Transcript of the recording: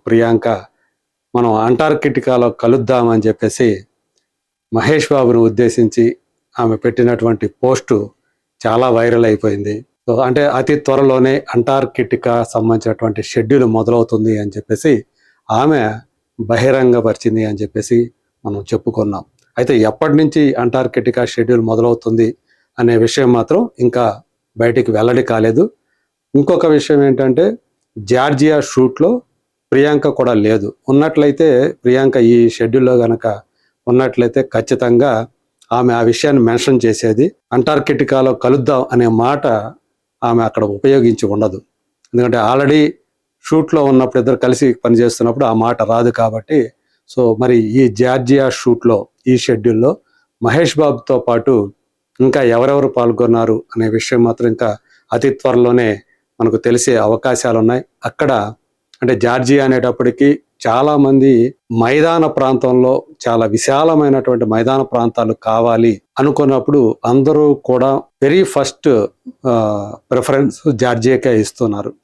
ప్రియాంక మనం అంటార్కిటికాలో కలుద్దామని చెప్పేసి మహేష్ బాబును ఉద్దేశించి ఆమె పెట్టినటువంటి పోస్టు చాలా వైరల్ అయిపోయింది. సో అంటే అతి త్వరలోనే అంటార్కిటికా సంబంధించినటువంటి షెడ్యూల్ మొదలవుతుంది అని చెప్పేసి ఆమె బహిరంగపరిచింది అని చెప్పేసి మనం చెప్పుకున్నాం. అయితే ఎప్పటి నుంచి అంటార్కిటికా షెడ్యూల్ మొదలవుతుంది అనే విషయం మాత్రం ఇంకా బయటికి వెల్లడి కాలేదు. ఇంకొక విషయం ఏంటంటే జార్జియా షూట్లో ప్రియాంక కూడా లేదు. ఉన్నట్లయితే ప్రియాంక ఈ షెడ్యూల్లో గనక ఉన్నట్లయితే ఖచ్చితంగా ఆమె ఆ విషయాన్ని మెన్షన్ చేసేది. అంటార్కిటికాలో కలుద్దాం అనే మాట ఆమె అక్కడ ఉపయోగించి ఉండదు. ఎందుకంటే ఆల్రెడీ షూట్లో ఉన్నప్పుడు ఇద్దరు కలిసి పనిచేస్తున్నప్పుడు ఆ మాట రాదు కాబట్టి. సో మరి ఈ జార్జియా షూట్లో ఈ షెడ్యూల్లో మహేష్ బాబుతో పాటు ఇంకా ఎవరెవరు పాల్గొన్నారు అనే విషయం మాత్రం ఇంకా అతి త్వరలోనే మనకు తెలిసే అవకాశాలు ఉన్నాయి. అక్కడ అంటే జార్జియా అనేటప్పటికీ చాలామంది మైదాన ప్రాంతంలో చాలా విశాలమైనటువంటి మైదాన ప్రాంతాలు కావాలి అనుకున్నప్పుడు అందరూ కూడా వెరీ ఫస్ట్ ప్రిఫరెన్స్ జార్జియాకే ఇస్తున్నారు.